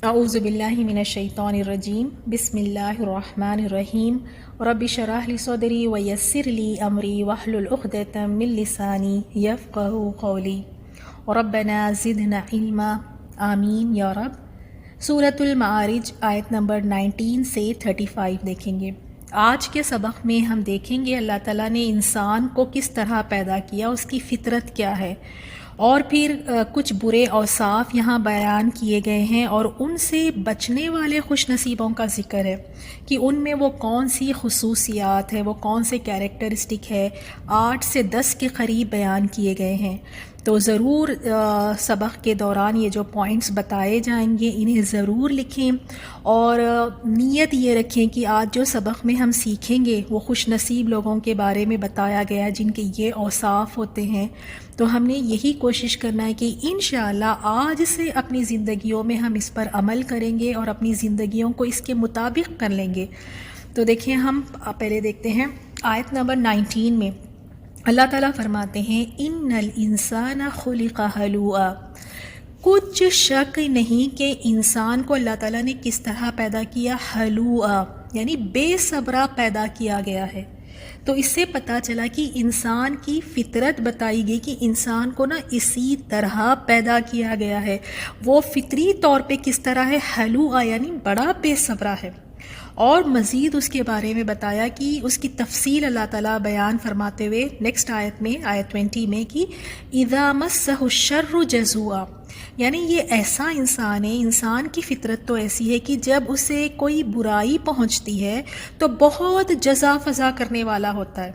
اعوذ باللہ من الشیطان الرجیم بسم اللہ الرحمن الرحیم رب اشرح لی صدری ویسر لی امری واحلل عقدۃ من لسانی یفقہوا قولی ربنا زدنا علما آمین یا رب۔ سورۃ المعارج آیت نمبر 19 سے 35 دیکھیں گے۔ آج کے سبق میں ہم دیکھیں گے اللہ تعالیٰ نے انسان کو کس طرح پیدا کیا، اس کی فطرت کیا ہے، اور پھر کچھ برے اوصاف یہاں بیان کیے گئے ہیں اور ان سے بچنے والے خوش نصیبوں کا ذکر ہے کہ ان میں وہ کون سی خصوصیات ہے، وہ کون سے کیریکٹرسٹک ہے، 8 سے 10 کے قریب بیان کیے گئے ہیں۔ تو ضرور سبق کے دوران یہ جو پوائنٹس بتائے جائیں گے انہیں ضرور لکھیں، اور نیت یہ رکھیں کہ آج جو سبق میں ہم سیکھیں گے وہ خوش نصیب لوگوں کے بارے میں بتایا گیا جن کے یہ اوصاف ہوتے ہیں۔ تو ہم نے یہی کوشش کرنا ہے کہ انشاءاللہ آج سے اپنی زندگیوں میں ہم اس پر عمل کریں گے اور اپنی زندگیوں کو اس کے مطابق کر لیں گے۔ تو دیکھیں، ہم پہلے دیکھتے ہیں آیت نمبر 19 میں اللہ تعالیٰ فرماتے ہیں ان الانسان خلق ہلوعا، کچھ شک نہیں کہ انسان کو اللہ تعالیٰ نے کس طرح پیدا کیا، ہلوعا یعنی بے صبرا پیدا کیا گیا ہے۔ تو اس سے پتہ چلا کہ انسان کی فطرت بتائی گئی کہ انسان کو نا اسی طرح پیدا کیا گیا ہے، وہ فطری طور پہ کس طرح ہے، ہلوعا یعنی بڑا بے صبرا ہے۔ اور مزید اس کے بارے میں بتایا کہ اس کی تفصیل اللہ تعالیٰ بیان فرماتے ہوئے نیکسٹ آیت میں، آیت 20 میں، کہ اذا مسہ الشر جزوعا، یعنی یہ ایسا انسان ہے، انسان کی فطرت تو ایسی ہے کہ جب اسے کوئی برائی پہنچتی ہے تو بہت جزا فضا کرنے والا ہوتا ہے۔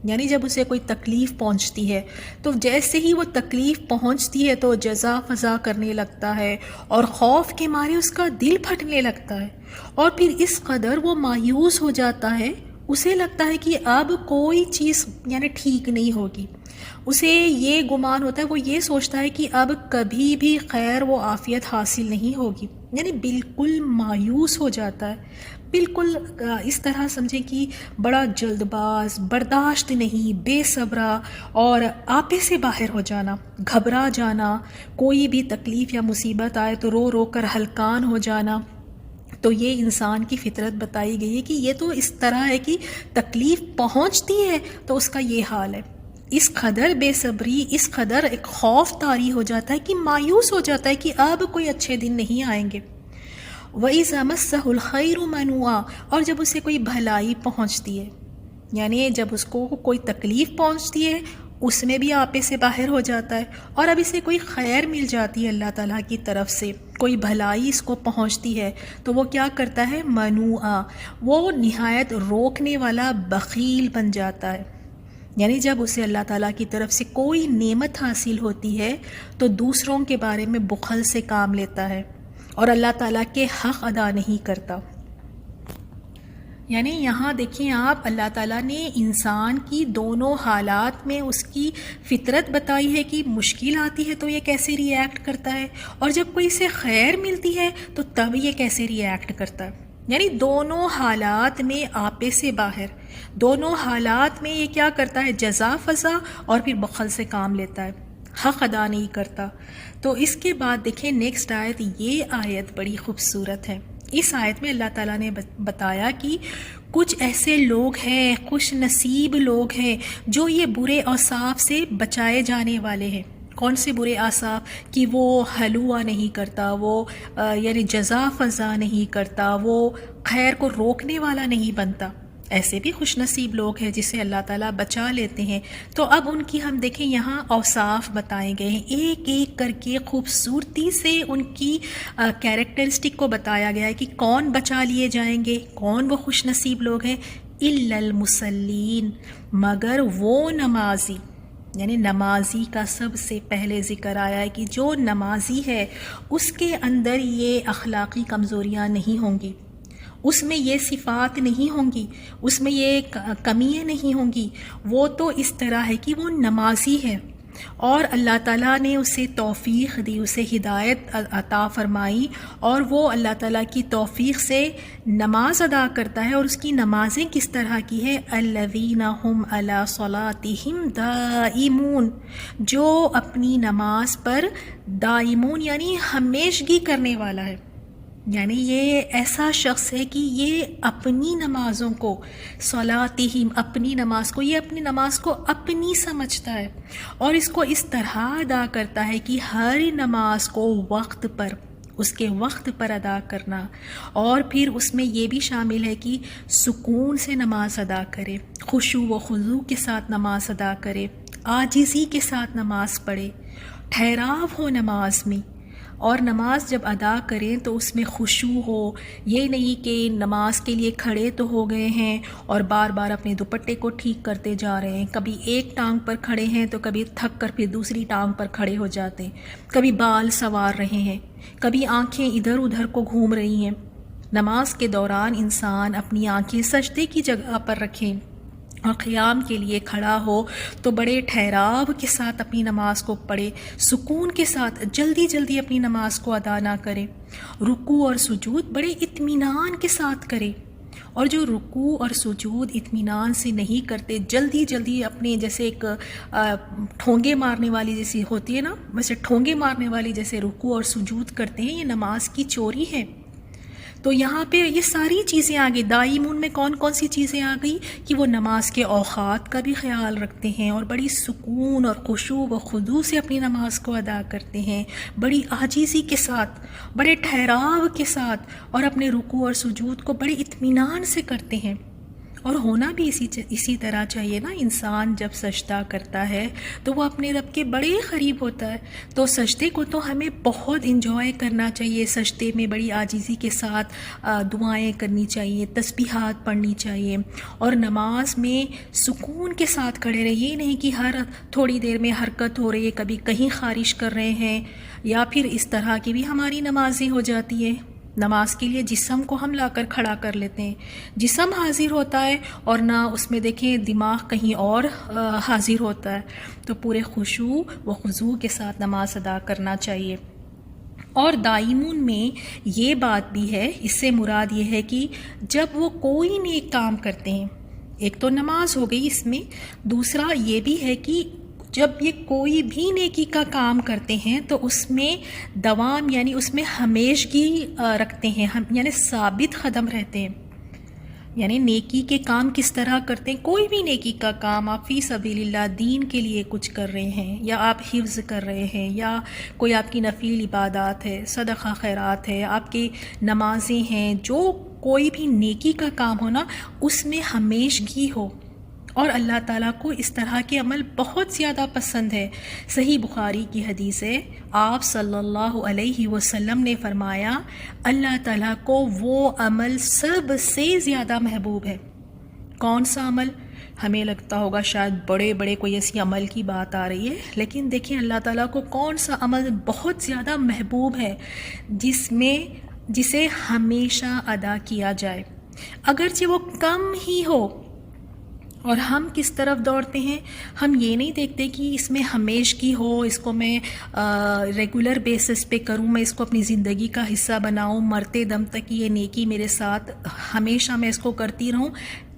یعنی جب اسے کوئی تکلیف پہنچتی ہے تو جیسے ہی وہ تکلیف پہنچتی ہے تو جزا فضا کرنے لگتا ہے، اور خوف کے مارے اس کا دل پھٹنے لگتا ہے، اور پھر اس قدر وہ مایوس ہو جاتا ہے، اسے لگتا ہے کہ اب کوئی چیز یعنی ٹھیک نہیں ہوگی۔ اسے یہ گمان ہوتا ہے، وہ یہ سوچتا ہے کہ اب کبھی بھی خیر و عافیت حاصل نہیں ہوگی، یعنی بالکل مایوس ہو جاتا ہے، بالکل اس طرح سمجھیں کہ بڑا جلد باز، برداشت نہیں، بے صبرا، اور آپے سے باہر ہو جانا، گھبرا جانا، کوئی بھی تکلیف یا مصیبت آئے تو رو رو کر ہلکان ہو جانا۔ تو یہ انسان کی فطرت بتائی گئی ہے کہ یہ تو اس طرح ہے کہ تکلیف پہنچتی ہے تو اس کا یہ حال ہے، اس قدر بے صبری، اس قدر ایک خوف طاری ہو جاتا ہے کہ مایوس ہو جاتا ہے کہ اب کوئی اچھے دن نہیں آئیں گے۔ وَإِذَا مَسَّهُ الْخَيْرُ مَنُوعًا، اور جب اسے کوئی بھلائی پہنچتی ہے، یعنی جب اس کو کوئی تکلیف پہنچتی ہے اس میں بھی آپے سے باہر ہو جاتا ہے، اور اب اسے کوئی خیر مل جاتی ہے اللہ تعالیٰ کی طرف سے، کوئی بھلائی اس کو پہنچتی ہے تو وہ کیا کرتا ہے، منوعا، وہ نہایت روکنے والا، بخیل بن جاتا ہے۔ یعنی جب اسے اللہ تعالیٰ کی طرف سے کوئی نعمت حاصل ہوتی ہے تو دوسروں کے بارے میں بخل سے کام لیتا ہے اور اللہ تعالیٰ کے حق ادا نہیں کرتا۔ یعنی یہاں دیکھیں آپ، اللہ تعالیٰ نے انسان کی دونوں حالات میں اس کی فطرت بتائی ہے کہ مشکل آتی ہے تو یہ کیسے ری ایکٹ کرتا ہے، اور جب کوئی سے خیر ملتی ہے تو تب یہ کیسے ری ایکٹ کرتا ہے۔ یعنی دونوں حالات میں آپے سے باہر، دونوں حالات میں یہ کیا کرتا ہے، جزا فضا، اور پھر بخل سے کام لیتا ہے، حق ادا نہیں کرتا۔ تو اس کے بعد دیکھیں نیکسٹ آیت، یہ آیت بڑی خوبصورت ہے۔ اس آیت میں اللہ تعالیٰ نے بتایا کہ کچھ ایسے لوگ ہیں، خوش نصیب لوگ ہیں جو یہ برے اوصاف سے بچائے جانے والے ہیں۔ کون سے برے اوصاف؟ کہ وہ ہلوعا نہیں کرتا، وہ یعنی جزا فضا نہیں کرتا، وہ خیر کو روکنے والا نہیں بنتا۔ ایسے بھی خوش نصیب لوگ ہیں جسے اللہ تعالیٰ بچا لیتے ہیں۔ تو اب ان کی ہم دیکھیں یہاں اوصاف بتائے گئے ہیں، ایک ایک کر کے خوبصورتی سے ان کی کیریکٹرسٹک کو بتایا گیا ہے کہ کون بچا لیے جائیں گے، کون وہ خوش نصیب لوگ ہیں۔ الا المصلین، مگر وہ نمازی، یعنی نمازی کا سب سے پہلے ذکر آیا ہے کہ جو نمازی ہے اس کے اندر یہ اخلاقی کمزوریاں نہیں ہوں گی، اس میں یہ صفات نہیں ہوں گی، اس میں یہ کمیاں نہیں ہوں گی، وہ تو اس طرح ہے کہ وہ نمازی ہے، اور اللہ تعالیٰ نے اسے توفیق دی، اسے ہدایت عطا فرمائی، اور وہ اللہ تعالیٰ کی توفیق سے نماز ادا کرتا ہے۔ اور اس کی نمازیں کس طرح کی ہے، الذین هم علی صلاتہم دائمون، جو اپنی نماز پر دائمون یعنی ہمیشگی کرنے والا ہے۔ یعنی یہ ایسا شخص ہے کہ یہ اپنی نمازوں کو، صلاتہم، اپنی نماز کو، یہ اپنی نماز کو اپنی سمجھتا ہے اور اس کو اس طرح ادا کرتا ہے کہ ہر نماز کو وقت پر، اس کے وقت پر ادا کرنا، اور پھر اس میں یہ بھی شامل ہے کہ سکون سے نماز ادا کرے، خشوع و خضوع کے ساتھ نماز ادا کرے، عاجزی کے ساتھ نماز پڑھے، ٹھہراؤ ہو نماز میں، اور نماز جب ادا کریں تو اس میں خشوع ہو، یہ نہیں کہ نماز کے لیے کھڑے تو ہو گئے ہیں اور بار بار اپنے دوپٹے کو ٹھیک کرتے جا رہے ہیں، کبھی ایک ٹانگ پر کھڑے ہیں تو کبھی تھک کر پھر دوسری ٹانگ پر کھڑے ہو جاتے ہیں، کبھی بال سنوار رہے ہیں، کبھی آنکھیں ادھر ادھر کو گھوم رہی ہیں۔ نماز کے دوران انسان اپنی آنکھیں سجدے کی جگہ پر رکھیں اور قیام کے لیے کھڑا ہو تو بڑے ٹھہراؤ کے ساتھ اپنی نماز کو پڑھے، سکون کے ساتھ، جلدی جلدی اپنی نماز کو ادا نہ کرے، رکوع اور سجود بڑے اطمینان کے ساتھ کرے، اور جو رکوع اور سجود اطمینان سے نہیں کرتے، جلدی جلدی اپنے جیسے ایک ٹھونگے مارنے والی جیسی ہوتی ہے نا، ویسے ٹھونگے مارنے والی جیسے رکوع اور سجود کرتے ہیں، یہ نماز کی چوری ہے۔ تو یہاں پہ یہ ساری چیزیں آ گئی، دائمون میں کون کون سی چیزیں آ گئی کہ وہ نماز کے اوقات کا بھی خیال رکھتے ہیں اور بڑی سکون اور خشوع و خضوع سے اپنی نماز کو ادا کرتے ہیں، بڑی عاجزی کے ساتھ، بڑے ٹھہراؤ کے ساتھ، اور اپنے رکوع اور سجود کو بڑے اطمینان سے کرتے ہیں۔ اور ہونا بھی اسی طرح چاہیے نا، انسان جب سجدہ کرتا ہے تو وہ اپنے رب کے بڑے قریب ہوتا ہے، تو سجدے کو تو ہمیں بہت انجوائے کرنا چاہیے، سجدے میں بڑی عاجزی کے ساتھ دعائیں کرنی چاہیے، تسبیحات پڑھنی چاہیے، اور نماز میں سکون کے ساتھ کھڑے رہے، یہ نہیں کہ ہر تھوڑی دیر میں حرکت ہو رہی ہے، کبھی کہیں خارش کر رہے ہیں، یا پھر اس طرح کی بھی ہماری نمازیں ہو جاتی ہیں۔ نماز کے لیے جسم کو ہم لا کر کھڑا کر لیتے ہیں، جسم حاضر ہوتا ہے اور نہ اس میں دیکھیں دماغ کہیں اور حاضر ہوتا ہے، تو پورے خشوع و خضوع کے ساتھ نماز ادا کرنا چاہیے۔ اور دائمون میں یہ بات بھی ہے، اس سے مراد یہ ہے کہ جب وہ کوئی نیک کام کرتے ہیں، ایک تو نماز ہو گئی اس میں، دوسرا یہ بھی ہے کہ جب یہ کوئی بھی نیکی کا کام کرتے ہیں تو اس میں دوام، یعنی اس میں ہمیشگی رکھتے ہیں، یعنی ثابت قدم رہتے ہیں۔ یعنی نیکی کے کام کس طرح کرتے ہیں؟ کوئی بھی نیکی کا کام آپ فی سبیل اللہ، دین کے لیے کچھ کر رہے ہیں، یا آپ حفظ کر رہے ہیں، یا کوئی آپ کی نفل عبادات ہے، صدقہ خیرات ہے، آپ کی نمازیں ہیں، جو کوئی بھی نیکی کا کام ہو نا، اس میں ہمیشگی ہو، اور اللہ تعالیٰ کو اس طرح کے عمل بہت زیادہ پسند ہے۔ صحیح بخاری کی حدیث ہے، آپ صلی اللہ علیہ وسلم نے فرمایا، اللہ تعالیٰ کو وہ عمل سب سے زیادہ محبوب ہے۔ کون سا عمل؟ ہمیں لگتا ہوگا شاید بڑے بڑے کوئی ایسی عمل کی بات آ رہی ہے، لیکن دیکھیں اللہ تعالیٰ کو کون سا عمل بہت زیادہ محبوب ہے، جسے ہمیشہ ادا کیا جائے، اگرچہ وہ کم ہی ہو۔ اور ہم کس طرف دوڑتے ہیں؟ ہم یہ نہیں دیکھتے کہ اس میں ہمیشگی ہو، اس کو میں ریگولر بیسس پہ کروں، میں اس کو اپنی زندگی کا حصہ بناؤں، مرتے دم تک یہ نیکی میرے ساتھ ہمیشہ میں اس کو کرتی رہوں،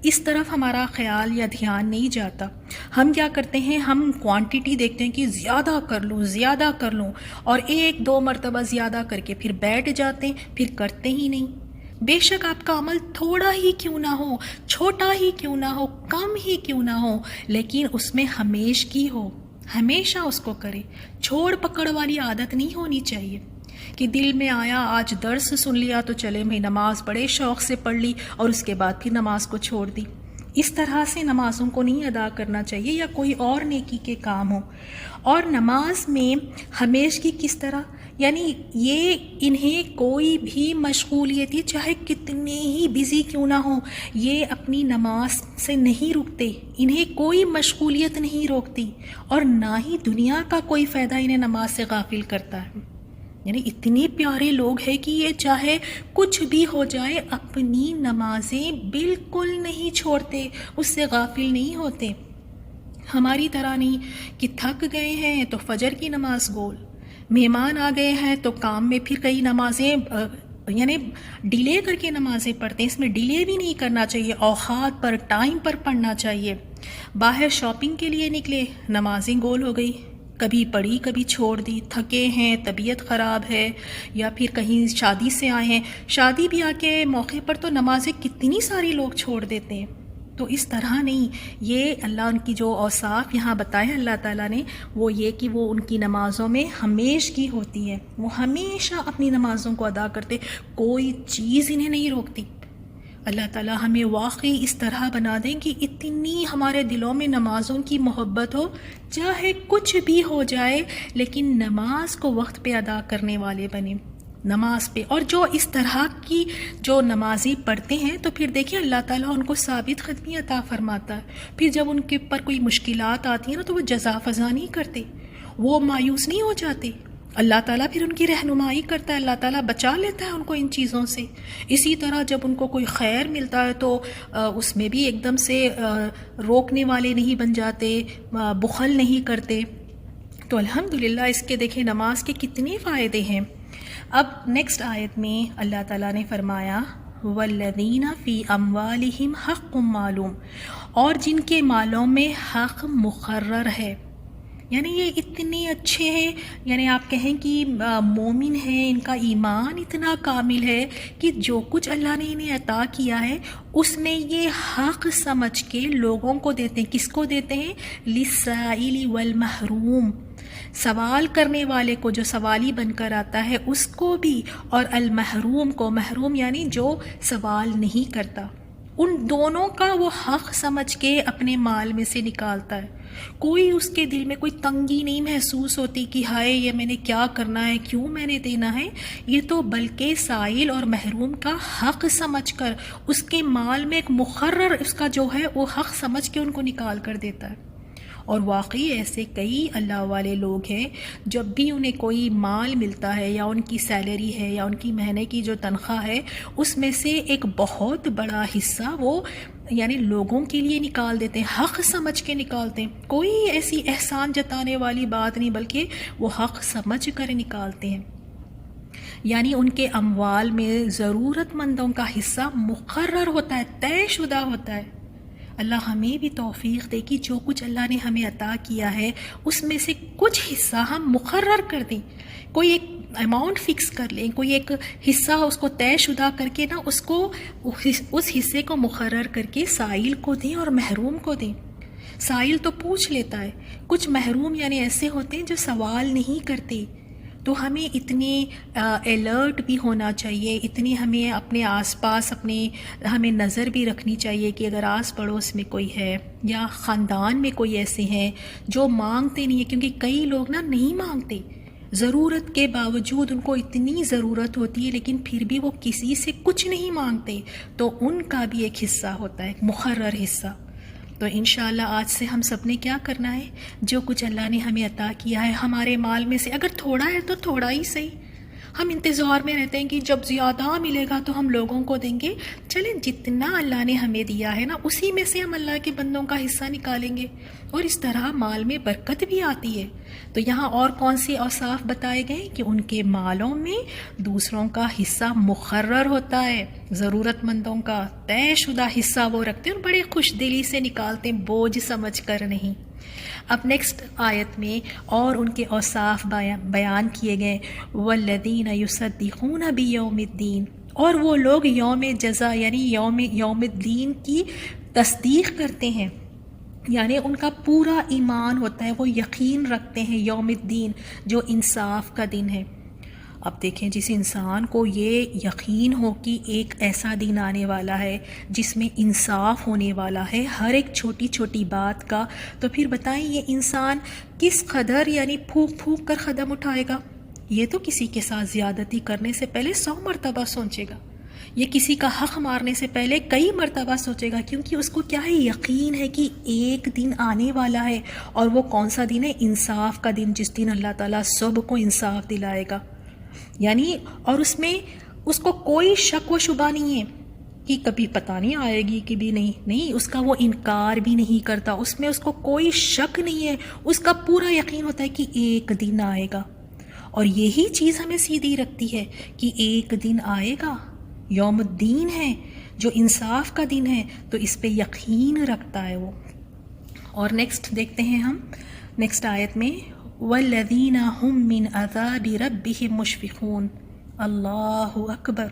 اس طرف ہمارا خیال یا دھیان نہیں جاتا۔ ہم کیا کرتے ہیں؟ ہم کوانٹیٹی دیکھتے ہیں کہ زیادہ کر لوں، زیادہ کر لوں، اور ایک دو مرتبہ زیادہ کر کے پھر بیٹھ جاتے ہیں، پھر کرتے ہی نہیں۔ بے شک آپ کا عمل تھوڑا ہی کیوں نہ ہو، چھوٹا ہی کیوں نہ ہو، کم ہی کیوں نہ ہو، لیکن اس میں ہمیشگی ہو، ہمیشہ اس کو کرے۔ چھوڑ پکڑ والی عادت نہیں ہونی چاہیے کہ دل میں آیا آج درس سن لیا تو چلے میں نماز بڑے شوق سے پڑھ لی اور اس کے بعد پھر نماز کو چھوڑ دی۔ اس طرح سے نمازوں کو نہیں ادا کرنا چاہیے، یا کوئی اور نیکی کے کام ہو۔ اور نماز میں ہمیشگی کس طرح؟ یعنی انہیں کوئی بھی مشغولیت، چاہے کتنے ہی بزی کیوں نہ ہو، یہ اپنی نماز سے نہیں رکتے، انہیں کوئی مشغولیت نہیں روکتی، اور نہ ہی دنیا کا کوئی فائدہ انہیں نماز سے غافل کرتا ہے۔ یعنی اتنے پیارے لوگ ہیں کہ یہ چاہے کچھ بھی ہو جائے اپنی نمازیں بالکل نہیں چھوڑتے، اس سے غافل نہیں ہوتے۔ ہماری طرح نہیں کہ تھک گئے ہیں تو فجر کی نماز گول، مہمان آ گئے ہیں تو کام میں پھر کئی نمازیں یعنی ڈیلے کر کے نمازیں پڑھتے ہیں۔ اس میں ڈیلے بھی نہیں کرنا چاہیے، اوقات پر، ٹائم پر پڑھنا چاہیے۔ باہر شاپنگ کے لیے نکلے، نمازیں گول ہو گئی، کبھی پڑھی کبھی چھوڑ دی، تھکے ہیں، طبیعت خراب ہے، یا پھر کہیں شادی سے آئے ہیں، شادی بھی آ کے موقع پر تو نمازیں کتنی ساری لوگ چھوڑ دیتے ہیں۔ تو اس طرح نہیں، یہ اللہ ان کی جو اوصاف یہاں بتائے اللہ تعالیٰ نے وہ یہ کہ وہ ان کی نمازوں میں ہمیشگی ہوتی ہے، وہ ہمیشہ اپنی نمازوں کو ادا کرتے، کوئی چیز انہیں نہیں روکتی۔ اللہ تعالیٰ ہمیں واقعی اس طرح بنا دیں کہ اتنی ہمارے دلوں میں نمازوں کی محبت ہو، چاہے کچھ بھی ہو جائے لیکن نماز کو وقت پہ ادا کرنے والے بنیں، نماز پہ۔ اور جو اس طرح کی جو نمازی پڑھتے ہیں تو پھر دیکھیں اللہ تعالیٰ ان کو ثابت قدمی عطا فرماتا ہے۔ پھر جب ان کے اوپر کوئی مشکلات آتی ہیں نا تو وہ جزا فضا نہیں کرتے، وہ مایوس نہیں ہو جاتے، اللہ تعالیٰ پھر ان کی رہنمائی کرتا ہے، اللہ تعالیٰ بچا لیتا ہے ان کو ان چیزوں سے۔ اسی طرح جب ان کو کوئی خیر ملتا ہے تو اس میں بھی ایک دم سے روکنے والے نہیں بن جاتے، بخل نہیں کرتے۔ تو الحمدللہ اس کے دیکھیں نماز کے کتنے فائدے ہیں۔ اب نیکسٹ آیت میں اللہ تعالیٰ نے فرمایا وَالَّذِينَ فِي أَمْوَالِهِمْ حَقٌّ مَّعْلُومٌ، اور جن کے مالوں میں حق مقرر ہے، یعنی یہ اتنے اچھے ہیں، یعنی آپ کہیں کہ مومن ہیں، ان کا ایمان اتنا کامل ہے کہ جو کچھ اللہ نے انہیں عطا کیا ہے اس میں یہ حق سمجھ کے لوگوں کو دیتے ہیں۔ کس کو دیتے ہیں؟ للسائل والمحروم، سوال کرنے والے کو جو سوالی بن کر آتا ہے اس کو بھی، اور المحروم کو، محروم یعنی جو سوال نہیں کرتا، ان دونوں کا وہ حق سمجھ کے اپنے مال میں سے نکالتا ہے۔ کوئی اس کے دل میں کوئی تنگی نہیں محسوس ہوتی کہ ہائے یہ میں نے کیا کرنا ہے، کیوں میں نے دینا ہے، یہ تو بلکہ سائل اور محروم کا حق سمجھ کر اس کے مال میں ایک مقرر اس کا جو ہے وہ حق سمجھ کے ان کو نکال کر دیتا ہے۔ اور واقعی ایسے کئی اللہ والے لوگ ہیں جب بھی انہیں کوئی مال ملتا ہے یا ان کی سیلری ہے یا ان کی مہینے کی جو تنخواہ ہے اس میں سے ایک بہت بڑا حصہ وہ یعنی لوگوں کے لیے نکال دیتے ہیں، حق سمجھ کے نکالتے ہیں، کوئی ایسی احسان جتانے والی بات نہیں بلکہ وہ حق سمجھ کر نکالتے ہیں۔ یعنی ان کے اموال میں ضرورت مندوں کا حصہ مقرر ہوتا ہے، طے شدہ ہوتا ہے۔ اللہ ہمیں بھی توفیق دے کہ جو کچھ اللہ نے ہمیں عطا کیا ہے اس میں سے کچھ حصہ ہم مقرر کر دیں، کوئی ایک اماؤنٹ فکس کر لیں، کوئی ایک حصہ اس کو طے شدہ کر کے نا اس حصے کو مقرر کر کے سائل کو دیں اور محروم کو دیں۔ سائل تو پوچھ لیتا ہے، کچھ محروم یعنی ایسے ہوتے ہیں جو سوال نہیں کرتے۔ تو ہمیں اتنے الرٹ بھی ہونا چاہیے، اتنی ہمیں اپنے آس پاس ہمیں نظر بھی رکھنی چاہیے کہ اگر آس پڑوس میں کوئی ہے یا خاندان میں کوئی ایسے ہیں جو مانگتے نہیں ہیں، کیونکہ کئی لوگ نہیں مانگتے، ضرورت کے باوجود ان کو اتنی ضرورت ہوتی ہے لیکن پھر بھی وہ کسی سے کچھ نہیں مانگتے، تو ان کا بھی ایک حصہ ہوتا ہے، ایک مقرر حصہ۔ تو انشاءاللہ آج سے ہم سب نے کیا کرنا ہے، جو کچھ اللہ نے ہمیں عطا کیا ہے ہمارے مال میں سے اگر تھوڑا ہے تو تھوڑا ہی صحیح، ہم انتظار میں رہتے ہیں کہ جب زیادہ ملے گا تو ہم لوگوں کو دیں گے، چلیں جتنا اللہ نے ہمیں دیا ہے اسی میں سے ہم اللہ کے بندوں کا حصہ نکالیں گے، اور اس طرح مال میں برکت بھی آتی ہے۔ تو یہاں اور کون سی اوصاف بتائے گئے کہ ان کے مالوں میں دوسروں کا حصہ مقرر ہوتا ہے، ضرورت مندوں کا طے شدہ حصہ وہ رکھتے ہیں اور بڑے خوش دلی سے نکالتے ہیں، بوجھ سمجھ کر نہیں۔ اب نیکسٹ آیت میں اور ان کے اوصاف بیان کیے گئے، والذین یصدقون بیوم الدین، اور وہ لوگ یوم جزا یعنی یوم الدین کی تصدیق کرتے ہیں، یعنی ان کا پورا ایمان ہوتا ہے، وہ یقین رکھتے ہیں یوم الدین جو انصاف کا دن ہے۔ اب دیکھیں جس انسان کو یہ یقین ہو کہ ایک ایسا دن آنے والا ہے جس میں انصاف ہونے والا ہے ہر ایک چھوٹی چھوٹی بات کا، تو پھر بتائیں یہ انسان کس قدر یعنی پھونک پھونک کر قدم اٹھائے گا۔ یہ تو کسی کے ساتھ زیادتی کرنے سے پہلے 100 مرتبہ سوچے گا، یہ کسی کا حق مارنے سے پہلے کئی مرتبہ سوچے گا، کیونکہ اس کو کیا ہے، یقین ہے کہ ایک دن آنے والا ہے، اور وہ کون سا دن ہے، انصاف کا دن، جس دن اللہ تعالیٰ سب کو انصاف دلائے گا۔ یعنی اور اس میں اس کو کوئی شک و شبہ نہیں ہے کہ کبھی پتہ نہیں آئے گی کہ بھی نہیں، اس کا وہ انکار بھی نہیں کرتا، اس میں اس کو کوئی شک نہیں ہے، اس کا پورا یقین ہوتا ہے کہ ایک دن آئے گا۔ اور یہی چیز ہمیں سیدھی رکھتی ہے کہ ایک دن آئے گا، یوم الدین ہے جو انصاف کا دن ہے، تو اس پہ یقین رکھتا ہے وہ۔ اور نیکسٹ دیکھتے ہیں ہم نیکسٹ آیت میں، والذین هم من عذاب ربهم مشفقون۔ اللہ اکبر،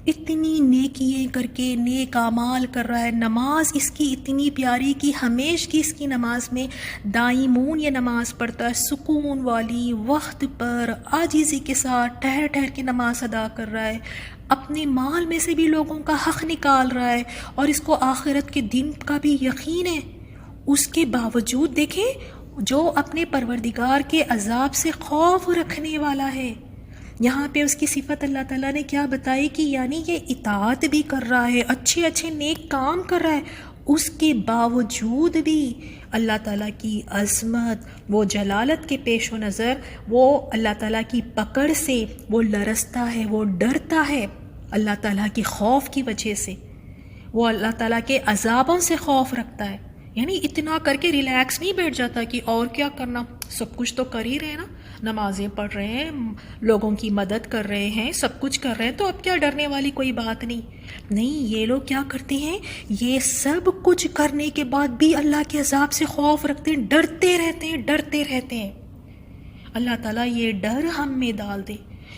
اتنی نیکییں کر کے نیک اعمال کر رہا ہے، نماز اس کی اتنی پیاری کی ہمیشہ کی اس کی نماز میں دائمون یہ نماز پڑھتا ہے، سکون والی، وقت پر عاجزی کے ساتھ ٹھہر ٹھہر کے نماز ادا کر رہا ہے، اپنے مال میں سے بھی لوگوں کا حق نکال رہا ہے، اور اس کو آخرت کے دن کا بھی یقین ہے۔ اس کے باوجود دیکھیں جو اپنے پروردگار کے عذاب سے خوف رکھنے والا ہے، یہاں پہ اس کی صفت اللہ تعالیٰ نے کیا بتائی کہ یعنی یہ اطاعت بھی کر رہا ہے، اچھے اچھے نیک کام کر رہا ہے، اس کے باوجود بھی اللہ تعالیٰ کی عظمت، وہ جلالت کے پیش و نظر، وہ اللہ تعالیٰ کی پکڑ سے وہ لرزتا ہے، وہ ڈرتا ہے اللہ تعالیٰ کی خوف کی وجہ سے، وہ اللہ تعالیٰ کے عذابوں سے خوف رکھتا ہے۔ یعنی اتنا کر کے ریلیکس نہیں بیٹھ جاتا کہ اور کیا کرنا، سب کچھ تو کر ہی رہے ہیں نا، نمازیں پڑھ رہے ہیں، لوگوں کی مدد کر رہے ہیں، سب کچھ کر رہے ہیں، تو اب کیا ڈرنے والی کوئی بات نہیں۔ یہ لوگ کیا کرتے ہیں، یہ سب کچھ کرنے کے بعد بھی اللہ کے عذاب سے خوف رکھتے ہیں، ڈرتے رہتے ہیں۔ اللہ تعالیٰ یہ ڈر ہم میں ڈال دے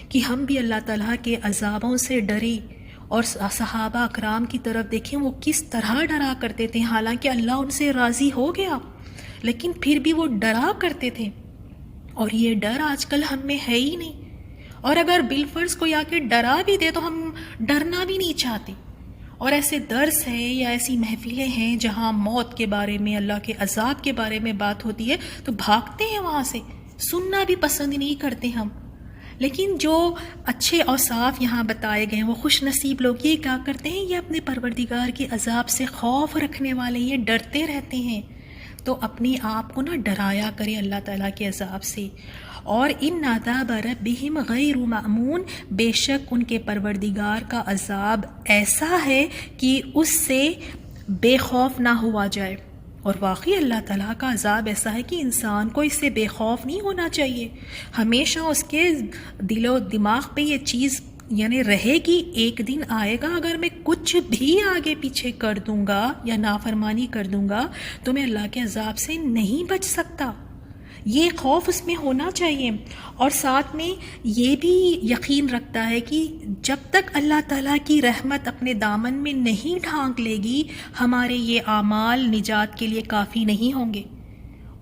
کہ ہم بھی اللہ تعالیٰ کے عذابوں سے ڈریں، اور صحابہ اکرام کی طرف دیکھیں وہ کس طرح ڈرا کرتے تھے، حالانکہ اللہ ان سے راضی ہو گیا لیکن پھر بھی وہ ڈرا کرتے تھے، اور یہ ڈر آج کل ہم میں ہے ہی نہیں، اور اگر بالفرض کوئی آ کے ڈرا بھی دے تو ہم ڈرنا بھی نہیں چاہتے۔ اور ایسے درس ہیں یا ایسی محفلیں ہیں جہاں موت کے بارے میں، اللہ کے عذاب کے بارے میں بات ہوتی ہے تو بھاگتے ہیں وہاں سے، سننا بھی پسند نہیں کرتے ہم۔ لیکن جو اچھے اوصاف یہاں بتائے گئے ہیں، وہ خوش نصیب لوگ یہ کیا کرتے ہیں، یہ اپنے پروردگار کے عذاب سے خوف رکھنے والے، یہ ڈرتے رہتے ہیں۔ تو اپنے آپ کو نہ ڈرایا کرے اللہ تعالیٰ کے عذاب سے۔ اور ان عذاب ربہم غیر مأمون، بے شک ان کے پروردگار کا عذاب ایسا ہے کہ اس سے بے خوف نہ ہوا جائے۔ اور واقعی اللہ تعالیٰ کا عذاب ایسا ہے کہ انسان کو اس سے بے خوف نہیں ہونا چاہیے، ہمیشہ اس کے دل و دماغ پہ یہ چیز یعنی رہے گی، ایک دن آئے گا اگر میں کچھ بھی آگے پیچھے کر دوں گا یا نافرمانی کر دوں گا تو میں اللہ کے عذاب سے نہیں بچ سکتا، یہ خوف اس میں ہونا چاہیے۔ اور ساتھ میں یہ بھی یقین رکھتا ہے کہ جب تک اللہ تعالیٰ کی رحمت اپنے دامن میں نہیں ڈھانک لے گی، ہمارے یہ اعمال نجات کے لیے کافی نہیں ہوں گے۔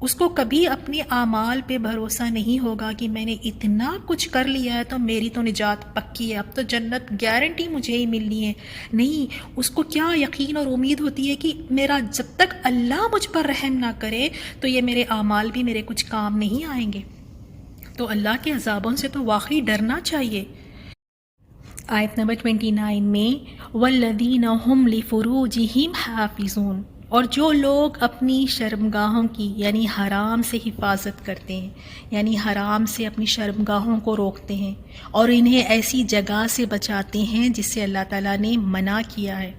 اس کو کبھی اپنے اعمال پہ بھروسہ نہیں ہوگا کہ میں نے اتنا کچھ کر لیا ہے تو میری تو نجات پکی ہے، اب تو جنت گارنٹی مجھے ہی ملنی ہے۔ نہیں، اس کو کیا یقین اور امید ہوتی ہے کہ میرا جب تک اللہ مجھ پر رحم نہ کرے تو یہ میرے اعمال بھی میرے کچھ کام نہیں آئیں گے۔ تو اللہ کے عذابوں سے تو واقعی ڈرنا چاہیے۔ آیت نمبر 29 میں والذین هم لفروجہم حافظون، اور جو لوگ اپنی شرمگاہوں کی یعنی حرام سے حفاظت کرتے ہیں، یعنی حرام سے اپنی شرمگاہوں کو روکتے ہیں اور انہیں ایسی جگہ سے بچاتے ہیں جس سے اللہ تعالیٰ نے منع کیا ہے،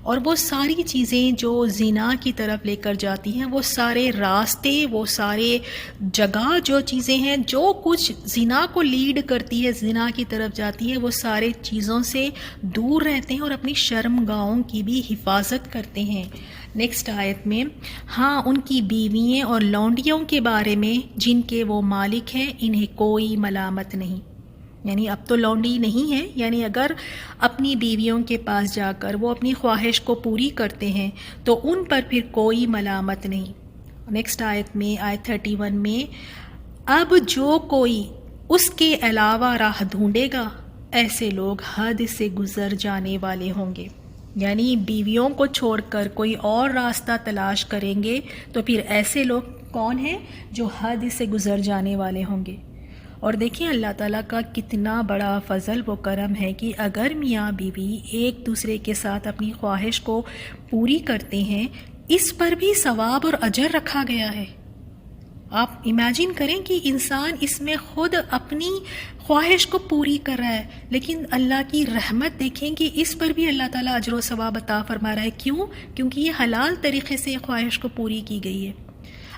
اور وہ ساری چیزیں جو زنا کی طرف لے کر جاتی ہیں، وہ سارے راستے، وہ سارے جگہ جو چیزیں ہیں جو کچھ زنا کو لیڈ کرتی ہے، زنا کی طرف جاتی ہے، وہ سارے چیزوں سے دور رہتے ہیں اور اپنی شرمگاہوں کی بھی حفاظت کرتے ہیں۔ نیکسٹ آیت میں ہاں ان کی بیوییں اور لونڈیوں کے بارے میں جن کے وہ مالک ہیں انہیں کوئی ملامت نہیں، یعنی اب تو لونڈی نہیں ہے، یعنی اگر اپنی بیویوں کے پاس جا کر وہ اپنی خواہش کو پوری کرتے ہیں تو ان پر پھر کوئی ملامت نہیں۔ نیکسٹ آیت میں آیت 31 میں اب جو کوئی اس کے علاوہ راہ ڈھونڈے گا ایسے لوگ حد سے گزر جانے والے ہوں گے، یعنی بیویوں کو چھوڑ کر کوئی اور راستہ تلاش کریں گے تو پھر ایسے لوگ کون ہیں، جو حد سے گزر جانے والے ہوں گے۔ اور دیکھیں اللہ تعالیٰ کا کتنا بڑا فضل و کرم ہے کہ اگر میاں بیوی ایک دوسرے کے ساتھ اپنی خواہش کو پوری کرتے ہیں، اس پر بھی ثواب اور اجر رکھا گیا ہے۔ آپ امیجن کریں کہ انسان اس میں خود اپنی خواہش کو پوری کر رہا ہے، لیکن اللہ کی رحمت دیکھیں کہ اس پر بھی اللہ تعالیٰ اجر و ثواب عطا فرما رہا ہے۔ کیوں؟ کیونکہ یہ حلال طریقے سے خواہش کو پوری کی گئی ہے۔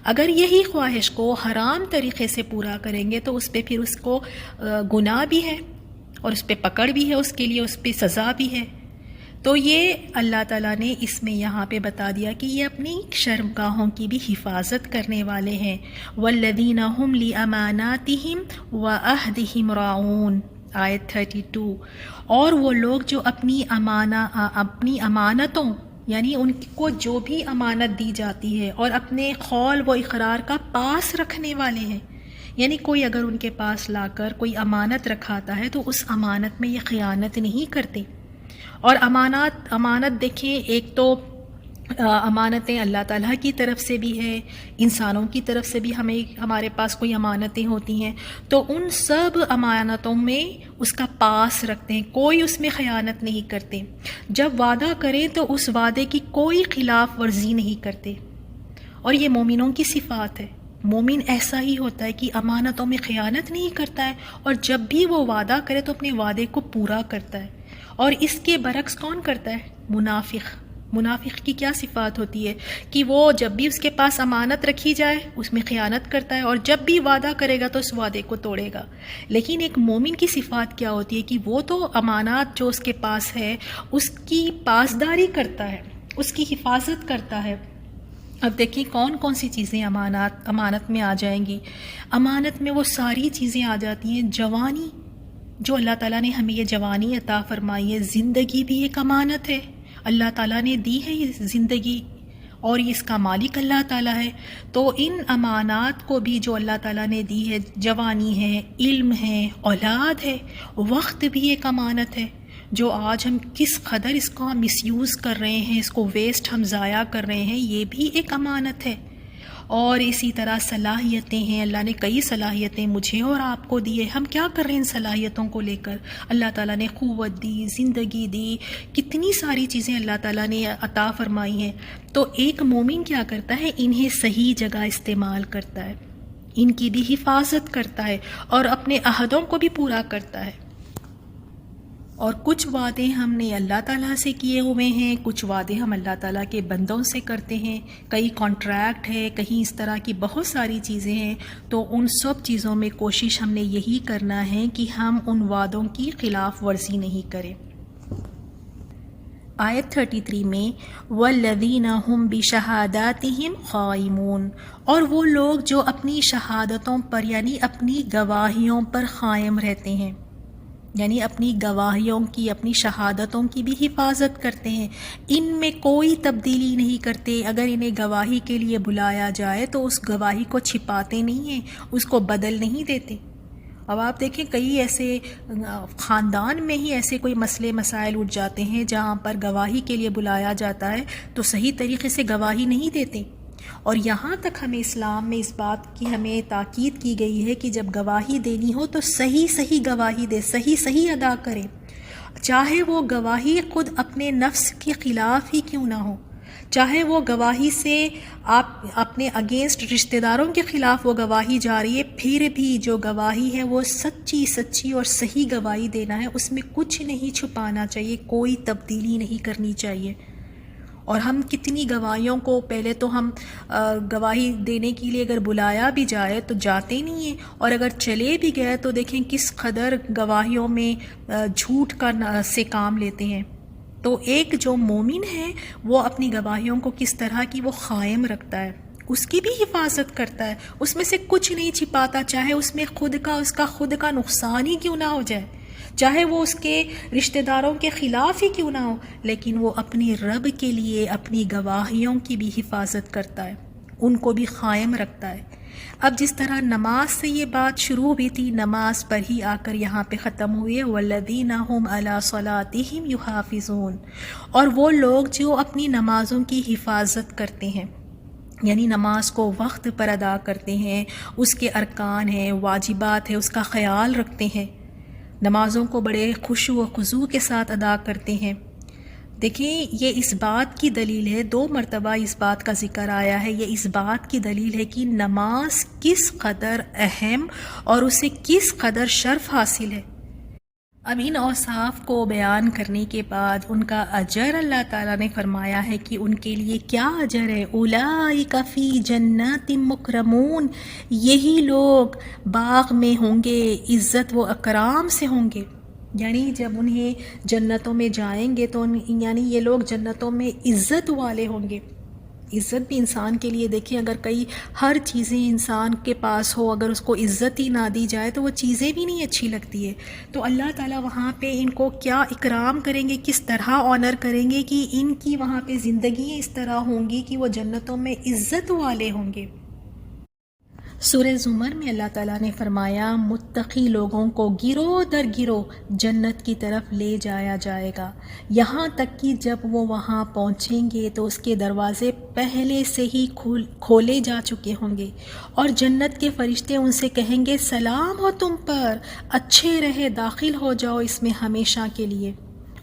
اگر یہی خواہش کو حرام طریقے سے پورا کریں گے تو اس پہ پھر اس کو گناہ بھی ہے اور اس پہ پکڑ بھی ہے، اس کے لیے اس پہ سزا بھی ہے۔ تو یہ اللہ تعالیٰ نے اس میں یہاں پہ بتا دیا کہ یہ اپنی شرمگاہوں کی بھی حفاظت کرنے والے ہیں. والذین هم لاماناتہم وعہدہم راعون، آیت 32. اور وہ لوگ جو اپنی امانتوں یعنی ان کو جو بھی امانت دی جاتی ہے اور اپنے قول و اقرار کا پاس رکھنے والے ہیں. یعنی کوئی اگر ان کے پاس لا کر کوئی امانت رکھاتا ہے تو اس امانت میں یہ خیانت نہیں کرتے. اور امانت دیکھیں، ایک تو امانتیں اللہ تعالیٰ کی طرف سے بھی ہے، انسانوں کی طرف سے بھی ہمارے پاس کوئی امانتیں ہوتی ہیں، تو ان سب امانتوں میں اس کا پاس رکھتے ہیں، کوئی اس میں خیانت نہیں کرتے. جب وعدہ کریں تو اس وعدے کی کوئی خلاف ورزی نہیں کرتے. اور یہ مومنوں کی صفات ہے. مومن ایسا ہی ہوتا ہے کہ امانتوں میں خیانت نہیں کرتا ہے، اور جب بھی وہ وعدہ کرے تو اپنے وعدے کو پورا کرتا ہے. اور اس کے برعکس کون کرتا ہے؟ منافق کی کیا صفات ہوتی ہے کہ وہ جب بھی اس کے پاس امانت رکھی جائے اس میں خیانت کرتا ہے، اور جب بھی وعدہ کرے گا تو اس وعدے کو توڑے گا. لیکن ایک مومن کی صفات کیا ہوتی ہے کہ وہ تو امانات جو اس کے پاس ہے اس کی پاسداری کرتا ہے، اس کی حفاظت کرتا ہے. اب دیکھیں کون کون سی چیزیں امانت میں آ جائیں گی. امانت میں وہ ساری چیزیں آ جاتی ہیں. جوانی، جو اللہ تعالیٰ نے ہمیں یہ جوانی عطا فرمائی ہے، زندگی بھی ایک امانت ہے. اللہ تعالیٰ نے دی ہے یہ زندگی، اور اس کا مالک اللہ تعالیٰ ہے. تو ان امانات کو بھی جو اللہ تعالیٰ نے دی ہے، جوانی ہے، علم ہے، اولاد ہے، وقت بھی ایک امانت ہے. جو آج ہم کس قدر اس کو ہم مس یوز کر رہے ہیں، اس کو ویسٹ ہم ضائع کر رہے ہیں، یہ بھی ایک امانت ہے. اور اسی طرح صلاحیتیں ہیں. اللہ نے کئی صلاحیتیں مجھے اور آپ کو دی ہے. ہم کیا کر رہے ہیں ان صلاحیتوں کو لے کر؟ اللہ تعالیٰ نے قوت دی، زندگی دی، کتنی ساری چیزیں اللہ تعالیٰ نے عطا فرمائی ہیں. تو ایک مومن کیا کرتا ہے؟ انہیں صحیح جگہ استعمال کرتا ہے، ان کی بھی حفاظت کرتا ہے، اور اپنے عہدوں کو بھی پورا کرتا ہے. اور کچھ وعدے ہم نے اللہ تعالیٰ سے کیے ہوئے ہیں، کچھ وعدے ہم اللہ تعالیٰ کے بندوں سے کرتے ہیں. کئی کانٹریکٹ ہے، کہیں اس طرح کی بہت ساری چیزیں ہیں. تو ان سب چیزوں میں کوشش ہم نے یہی کرنا ہے کہ ہم ان وعدوں کی خلاف ورزی نہیں کریں. آیت 33 میں وَالَّذِينَ هُمْ بِشَهَادَاتِهِمْ قَائِمُونَ، اور وہ لوگ جو اپنی شہادتوں پر یعنی اپنی گواہیوں پر قائم رہتے ہیں، یعنی اپنی گواہیوں کی، اپنی شہادتوں کی بھی حفاظت کرتے ہیں. ان میں کوئی تبدیلی نہیں کرتے. اگر انہیں گواہی کے لیے بلایا جائے تو اس گواہی کو چھپاتے نہیں ہیں، اس کو بدل نہیں دیتے. اب آپ دیکھیں کئی ایسے خاندان میں ہی ایسے کوئی مسئلے مسائل اٹھ جاتے ہیں جہاں پر گواہی کے لیے بلایا جاتا ہے تو صحیح طریقے سے گواہی نہیں دیتے. اور یہاں تک ہمیں اسلام میں اس بات کی ہمیں تاکید کی گئی ہے کہ جب گواہی دینی ہو تو صحیح گواہی دے، صحیح ادا کرے، چاہے وہ گواہی خود اپنے نفس کے خلاف ہی کیوں نہ ہو، چاہے وہ گواہی سے آپ اپنے اگینسٹ رشتہ داروں کے خلاف وہ گواہی جا رہی ہے، پھر بھی جو گواہی ہے وہ سچی اور صحیح گواہی دینا ہے. اس میں کچھ نہیں چھپانا چاہیے، کوئی تبدیلی نہیں کرنی چاہیے. اور ہم کتنی گواہیوں کو پہلے تو ہم گواہی دینے کے لیے اگر بلایا بھی جائے تو جاتے نہیں ہیں، اور اگر چلے بھی گئے تو دیکھیں کس قدر گواہیوں میں جھوٹ کا سے کام لیتے ہیں. تو ایک جو مومن ہے وہ اپنی گواہیوں کو کس طرح کی وہ قائم رکھتا ہے، اس کی بھی حفاظت کرتا ہے، اس میں سے کچھ نہیں چھپاتا، چاہے اس میں اس کا خود کا نقصان ہی کیوں نہ ہو جائے، چاہے وہ اس کے رشتہ داروں کے خلاف ہی کیوں نہ ہو، لیکن وہ اپنی رب کے لیے اپنی گواہیوں کی بھی حفاظت کرتا ہے، ان کو بھی قائم رکھتا ہے. اب جس طرح نماز سے یہ بات شروع ہوئی تھی، نماز پر ہی آ کر یہاں پہ ختم ہوئی ہے. وَالَّذِينَ هُمْ عَلَىٰ صَلَاتِهِمْ يُحَافِظُونَ، اور وہ لوگ جو اپنی نمازوں کی حفاظت کرتے ہیں، یعنی نماز کو وقت پر ادا کرتے ہیں، اس کے ارکان ہیں، واجبات ہیں، اس کا خیال رکھتے ہیں، نمازوں کو بڑے خشوع و خضوع کے ساتھ ادا کرتے ہیں. دیکھیں یہ اس بات کی دلیل ہے، 2 مرتبہ اس بات کا ذکر آیا ہے، یہ اس بات کی دلیل ہے کہ نماز کس قدر اہم اور اسے کس قدر شرف حاصل ہے. اب ان اوصاف کو بیان کرنے کے بعد ان کا اجر اللہ تعالیٰ نے فرمایا ہے کہ ان کے لیے کیا اجر ہے. اولئک فی جنات مکرمون، یہی لوگ باغ میں ہوں گے، عزت و اکرام سے ہوں گے. یعنی جب انہیں جنتوں میں جائیں گے تو یعنی یہ لوگ جنتوں میں عزت والے ہوں گے. عزت بھی انسان کے لیے دیکھیں، اگر کئی ہر چیزیں انسان کے پاس ہو، اگر اس کو عزت ہی نہ دی جائے تو وہ چیزیں بھی نہیں اچھی لگتی ہے. تو اللہ تعالیٰ وہاں پہ ان کو کیا اکرام کریں گے، کس طرح آنر کریں گے کہ ان کی وہاں پہ زندگیاں اس طرح ہوں گی کہ وہ جنتوں میں عزت والے ہوں گے. سورہ زمر میں اللہ تعالیٰ نے فرمایا متقی لوگوں کو گروہ در گروہ جنت کی طرف لے جایا جائے گا، یہاں تک کہ جب وہ وہاں پہنچیں گے تو اس کے دروازے پہلے سے ہی کھولے جا چکے ہوں گے، اور جنت کے فرشتے ان سے کہیں گے سلام ہو تم پر، اچھے رہے داخل ہو جاؤ اس میں ہمیشہ کے لیے.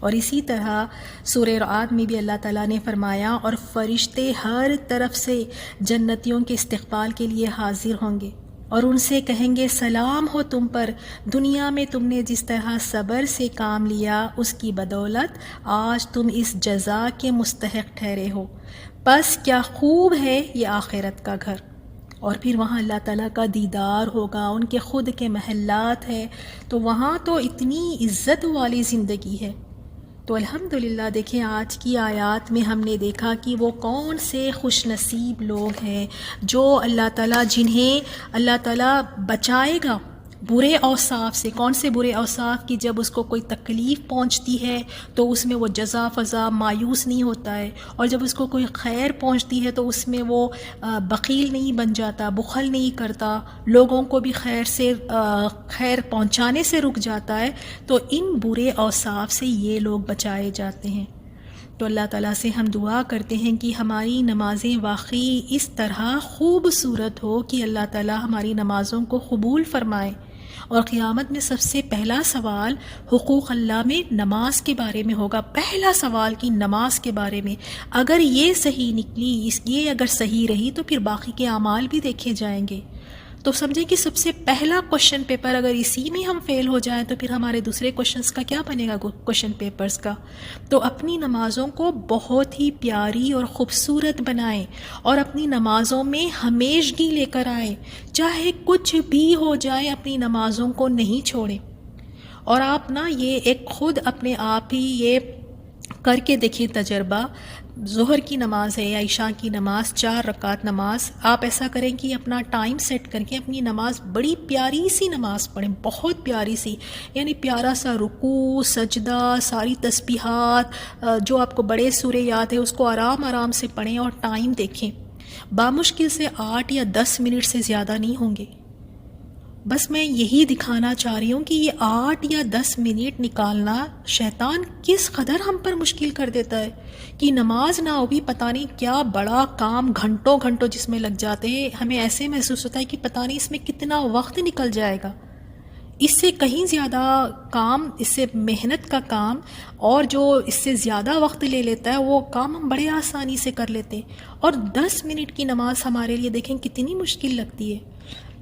اور اسی طرح سورہ رعد میں بھی اللہ تعالیٰ نے فرمایا اور فرشتے ہر طرف سے جنتیوں کے استقبال کے لیے حاضر ہوں گے اور ان سے کہیں گے سلام ہو تم پر، دنیا میں تم نے جس طرح صبر سے کام لیا اس کی بدولت آج تم اس جزا کے مستحق ٹھہرے ہو، بس کیا خوب ہے یہ آخرت کا گھر. اور پھر وہاں اللہ تعالیٰ کا دیدار ہوگا، ان کے خود کے محلات ہے، تو وہاں تو اتنی عزت والی زندگی ہے. تو الحمدللہ دیکھیں آج کی آیات میں ہم نے دیکھا کہ وہ کون سے خوش نصیب لوگ ہیں جو اللہ تعالیٰ جنہیں اللہ تعالیٰ بچائے گا برے اوصاف سے. کون سے برے اوصاف کی جب اس کو کوئی تکلیف پہنچتی ہے تو اس میں وہ جزا فضا مایوس نہیں ہوتا ہے، اور جب اس کو کوئی خیر پہنچتی ہے تو اس میں وہ بخیل نہیں بن جاتا، بخل نہیں کرتا، لوگوں کو بھی خیر پہنچانے سے رک جاتا ہے. تو ان برے اوصاف سے یہ لوگ بچائے جاتے ہیں. تو اللہ تعالیٰ سے ہم دعا کرتے ہیں کہ ہماری نمازیں واقعی اس طرح خوبصورت ہو کہ اللہ تعالیٰ ہماری نمازوں کو قبول فرمائے. اور قیامت میں سب سے پہلا سوال حقوق اللہ میں نماز کے بارے میں ہوگا، پہلا سوال کی نماز کے بارے میں. اگر یہ صحیح نکلی، یہ اگر صحیح رہی تو پھر باقی کے اعمال بھی دیکھے جائیں گے. تو سمجھیں کہ سب سے پہلا کوشچن پیپر اگر اسی میں ہم فیل ہو جائیں تو پھر ہمارے دوسرے کوشچنس کا کیا بنے گا کوشچن پیپرز کا. تو اپنی نمازوں کو بہت ہی پیاری اور خوبصورت بنائیں اور اپنی نمازوں میں ہمیشگی لے کر آئیں، چاہے کچھ بھی ہو جائے اپنی نمازوں کو نہیں چھوڑیں. اور آپ یہ ایک خود اپنے آپ ہی یہ کر کے دیکھیں تجربہ. ظہر کی نماز ہے یا عشاء کی نماز، 4 رکعت نماز، آپ ایسا کریں کہ اپنا ٹائم سیٹ کر کے اپنی نماز بڑی پیاری سی نماز پڑھیں، بہت پیاری سی، یعنی پیارا سا رکوع سجدہ، ساری تسبیحات جو آپ کو بڑے سورے یاد ہے اس کو آرام آرام سے پڑھیں اور ٹائم دیکھیں. بامشکل سے 8 یا 10 منٹ سے زیادہ نہیں ہوں گے. بس میں یہی دکھانا چاہ رہی ہوں کہ یہ 8 یا 10 منٹ نکالنا شیطان کس قدر ہم پر مشکل کر دیتا ہے کہ نماز نہ ہو بھی پتہ نہیں کیا بڑا کام گھنٹوں جس میں لگ جاتے ہیں. ہمیں ایسے محسوس ہوتا ہے کہ پتہ نہیں اس میں کتنا وقت نکل جائے گا. اس سے کہیں زیادہ کام، اس سے محنت کا کام اور جو اس سے زیادہ وقت لے لیتا ہے وہ کام ہم بڑے آسانی سے کر لیتے ہیں. اور 10 منٹ کی نماز ہمارے لیے دیکھیں کتنی مشکل لگتی ہے.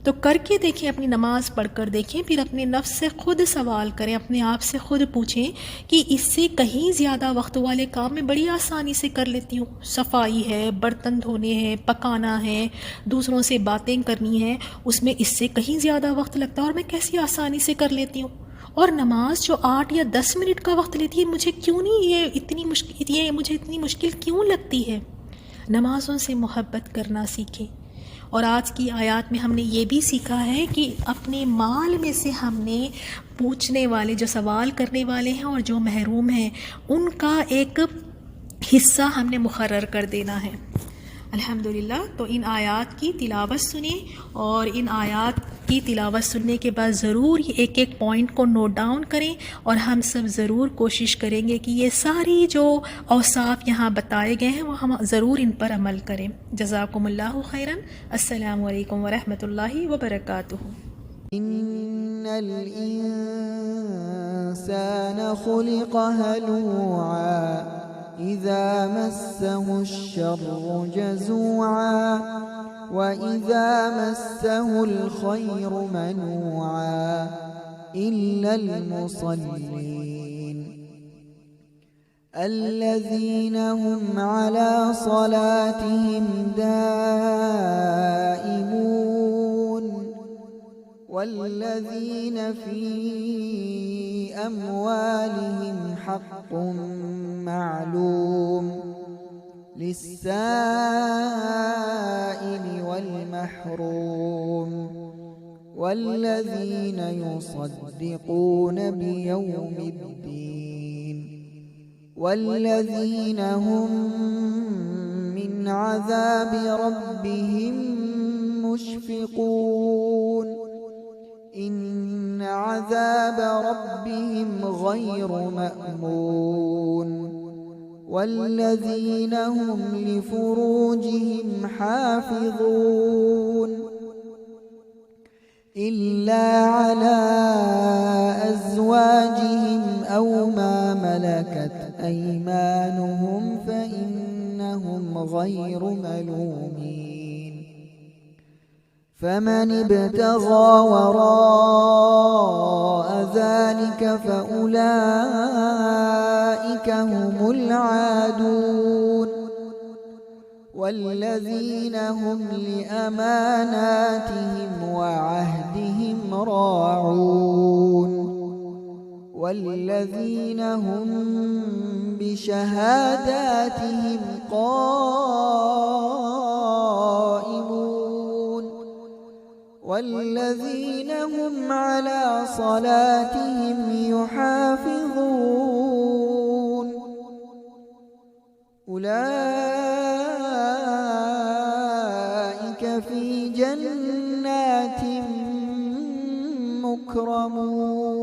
تو کر کے دیکھیں، اپنی نماز پڑھ کر دیکھیں، پھر اپنے نفس سے خود سوال کریں، اپنے آپ سے خود پوچھیں کہ اس سے کہیں زیادہ وقت والے کام میں بڑی آسانی سے کر لیتی ہوں. صفائی ہے، برتن دھونے ہیں، پکانا ہے، دوسروں سے باتیں کرنی ہیں، اس میں اس سے کہیں زیادہ وقت لگتا ہے اور میں کیسی آسانی سے کر لیتی ہوں. اور نماز جو 8 یا 10 منٹ کا وقت لیتی ہے مجھے کیوں نہیں یہ مجھے اتنی مشکل کیوں لگتی ہے. نمازوں سے محبت کرنا سیکھیں. اور آج کی آیات میں ہم نے یہ بھی سیکھا ہے کہ اپنے مال میں سے ہم نے پوچھنے والے، جو سوال کرنے والے ہیں اور جو محروم ہیں، ان کا ایک حصہ ہم نے مقرر کر دینا ہے. الحمدللہ. تو ان آیات کی تلاوت سنیں اور ان آیات کی تلاوت سننے کے بعد ضرور ایک ایک پوائنٹ کو نوٹ ڈاؤن کریں اور ہم سب ضرور کوشش کریں گے کہ یہ ساری جو اوصاف یہاں بتائے گئے ہیں وہ ہم ضرور ان پر عمل کریں. جزاکم اللہ خیراً. السلام علیکم ورحمۃ اللہ وبرکاتہ. إن الإنسان خلق هلوعا إذا مسه الشر جزوعا وإذا مسه الخير منوعا إلا المصلين الذين هم على صلاتهم دائمون والذين في أموالهم حق معلوم للسائل والمحروم والذين يصدقون بيوم الدين والذين هم من عذاب ربهم مشفقون إن عذاب ربهم غير مأمون والذين هم لفروجهم حافظون إلا على أزواجهم أو ما ملكت أيمانهم فإنهم غير ملومين فمن ابتغى وراء ذلك فأولئك هم العادون والذين هم لأماناتهم وعهدهم راعون والذين هم بشهاداتهم قائمون والذين هم على صلاتهم يحافظون أولئك في جنات مكرمون